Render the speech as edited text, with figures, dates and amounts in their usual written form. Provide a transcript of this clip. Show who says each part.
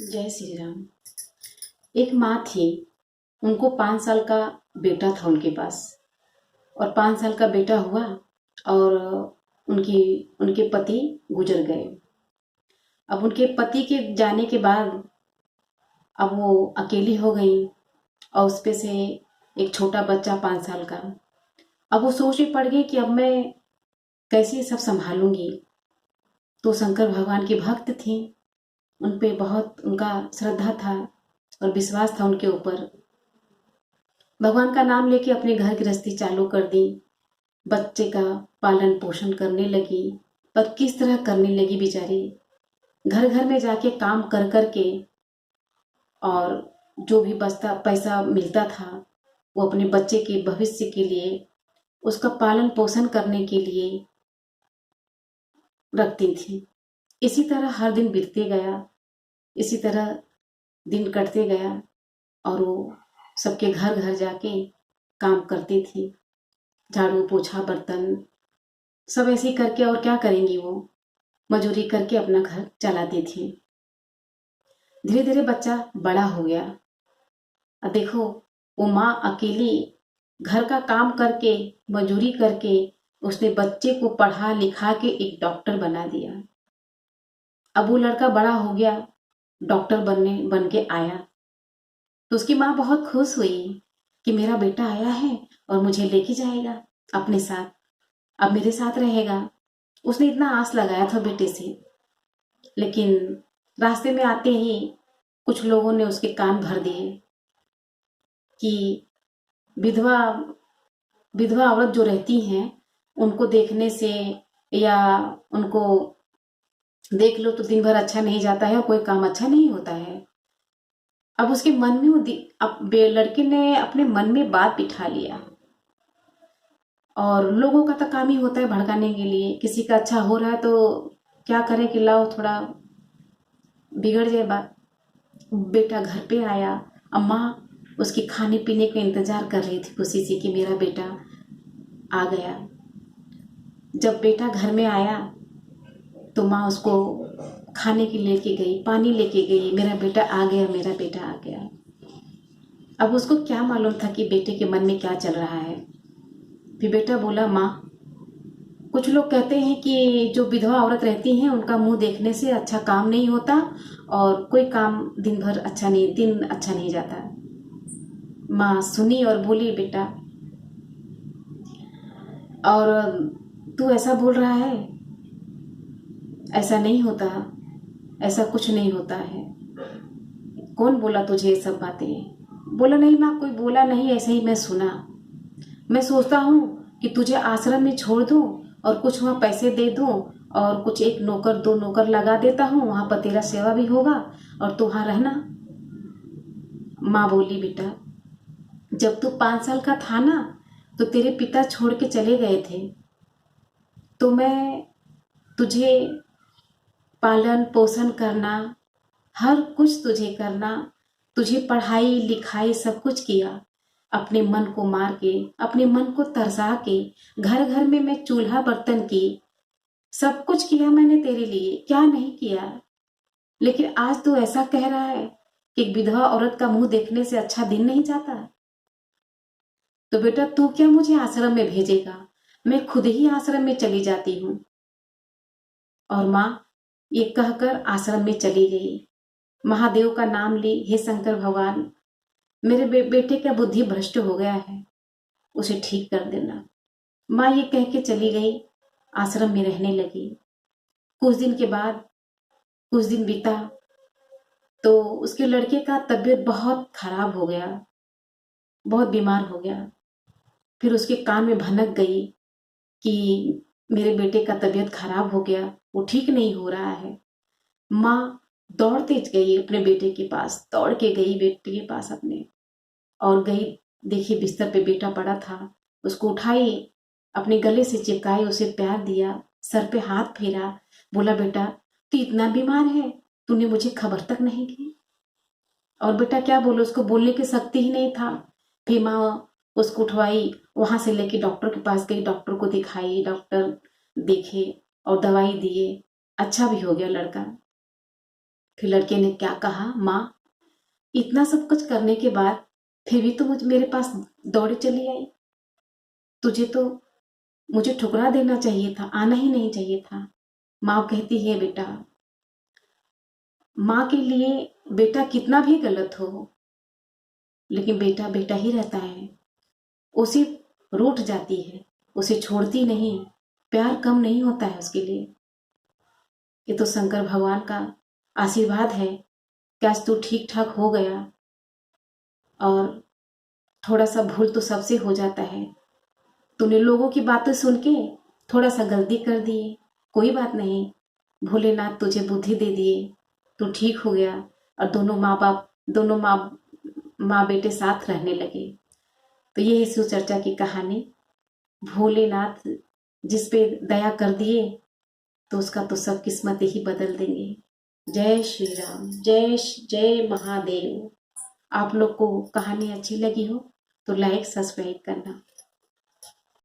Speaker 1: जय श्री राम। एक माँ थी, उनको 5 साल का बेटा था उनके पास। और 5 साल का बेटा हुआ और उनकी उनके पति गुजर गए। अब उनके पति के जाने के बाद अब वो अकेली हो गई और उस पे से एक छोटा बच्चा 5 साल का। अब वो सोच में पड़ गई कि अब मैं कैसे ये सब संभालूंगी। तो शंकर भगवान की भक्त थी, उन पे बहुत उनका श्रद्धा था और विश्वास था उनके ऊपर। भगवान का नाम लेके अपने घर गृहस्थी चालू कर दी, बच्चे का पालन पोषण करने लगी। पर किस तरह करने लगी बेचारी, घर घर में जाके काम कर कर के और जो भी बचता पैसा मिलता था वो अपने बच्चे के भविष्य के लिए, उसका पालन पोषण करने के लिए रखती थी। इसी तरह हर दिन बीतते गया, इसी तरह दिन कटते गया और वो सबके घर घर जाके काम करती थी, झाड़ू पोछा बर्तन सब ऐसे ही करके। और क्या करेंगी, वो मजूरी करके अपना घर चलाती थी। धीरे धीरे बच्चा बड़ा हो गया। अब देखो, वो माँ अकेली घर का काम करके मजूरी करके उसने बच्चे को पढ़ा लिखा के एक डॉक्टर बना दिया। अब वो लड़का बड़ा हो गया, डॉक्टर बन के आया। तो उसकी माँ बहुत खुश हुई कि मेरा बेटा आया है और मुझे लेके जाएगा अपने साथ, अब मेरे साथ रहेगा। उसने इतना आस लगाया था बेटे से, लेकिन रास्ते में आते ही कुछ लोगों ने उसके कान भर दिए कि विधवा विधवा औरत जो रहती हैं उनको देखने से या उनको देख लो तो दिन भर अच्छा नहीं जाता है और कोई काम अच्छा नहीं होता है। अब उसके मन में अब लड़के ने अपने मन में बात बिठा लिया। और लोगों का तो काम ही होता है भड़काने के लिए, किसी का अच्छा हो रहा है तो क्या करें कि लाओ थोड़ा बिगड़ जाए बात। बेटा घर पे आया, अम्मा उसके खाने पीने का इंतजार कर रही थी खुशी से कि मेरा बेटा आ गया। जब बेटा घर में आया तो माँ उसको खाने के लेके गई, पानी लेके गई, मेरा बेटा आ गया, मेरा बेटा आ गया। अब उसको क्या मालूम था कि बेटे के मन में क्या चल रहा है। फिर बेटा बोला, माँ कुछ लोग कहते हैं कि जो विधवा औरत रहती हैं उनका मुंह देखने से अच्छा काम नहीं होता और कोई काम दिन अच्छा नहीं जाता। माँ सुनी और बोली, बेटा और तू ऐसा बोल रहा है, ऐसा नहीं होता, ऐसा कुछ नहीं होता है। कौन बोला तुझे ये सब बातें? बोला, नहीं माँ कोई बोला नहीं, ऐसे ही मैं सुना। मैं सोचता हूँ कि तुझे आश्रम में छोड़ दूँ और कुछ वहाँ पैसे दे दूँ और कुछ एक नौकर दो नौकर लगा देता हूँ, वहाँ पर तेरा सेवा भी होगा और तू वहाँ रहना। माँ बोली, बेटा जब तू 5 साल का था ना तो तेरे पिता छोड़ के चले गए थे, तो मैं तुझे पालन पोषण करना, हर कुछ तुझे करना, तुझे पढ़ाई लिखाई सब कुछ किया। अपने मन को मार के, अपने मन को तरसा के, घर घर में मैं चूल्हा बर्तन की, सब कुछ किया मैंने तेरे लिए, क्या नहीं किया। लेकिन आज तू ऐसा कह रहा है कि एक विधवा औरत का मुंह देखने से अच्छा दिन नहीं जाता। तो बेटा तू क्या मुझे आश्रम में भेजेगा, मैं खुद ही आश्रम में चली जाती हूँ। और माँ ये कहकर आश्रम में चली गई। महादेव का नाम ली, हे शंकर भगवान मेरे बेटे का बुद्धि भ्रष्ट हो गया है, उसे ठीक कर देना। माँ ये कह के चली गई, आश्रम में रहने लगी। कुछ दिन के बाद कुछ दिन बीता तो उसके लड़के का तबीयत बहुत खराब हो गया, बहुत बीमार हो गया। फिर उसके कान में भनक गई कि मेरे बेटे का तबीयत खराब हो गया, वो ठीक नहीं हो रहा है। माँ दौड़ते गई अपने बेटे के पास, दौड़ के गई बेटे के पास अपने, और गई, देखी बिस्तर पे बेटा पड़ा था, उसको उठाई, अपने गले से चिपकाई, उसे प्यार दिया, सर पे हाथ फेरा, बोला, बेटा तू इतना बीमार है, तूने मुझे खबर तक नहीं की। और बेटा क्या बोले, उसको बोलने की शक्ति ही नहीं था। फिर माँ उसको उठवाई, वहां से लेके डॉक्टर के पास गई, डॉक्टर को दिखाई, डॉक्टर देखे और दवाई दिए, अच्छा भी हो गया लड़का। फिर लड़के ने क्या कहा, माँ इतना सब कुछ करने के बाद फिर भी तो मेरे पास दौड़े चली आई। तुझे तो मुझे ठुकरा देना चाहिए था, आना ही नहीं चाहिए था। माँ कहती है बेटा, माँ के लिए बेटा कितना भी गलत हो लेकिन बेटा बेटा ही रहता है। उसे रूठ जाती है, उसे छोड़ती नहीं, प्यार कम नहीं होता है उसके लिए। ये तो शंकर भगवान का आशीर्वाद है कि आज तू ठीक ठाक हो गया। और थोड़ा सा भूल तो सबसे हो जाता है। तूने लोगों की बातें सुन के थोड़ा सा गलती कर दिए, कोई बात नहीं, भोलेनाथ तुझे बुद्धि दे दिए, तू ठीक हो गया और दोनों माँ बेटे साथ रहने लगे। तो ये है शिव चर्चा की कहानी। भोलेनाथ जिस पे दया कर दिए तो उसका तो सब किस्मत ही बदल देंगे। जय श्री राम, जय महादेव। आप लोग को कहानी अच्छी लगी हो तो लाइक सब्सक्राइब करना।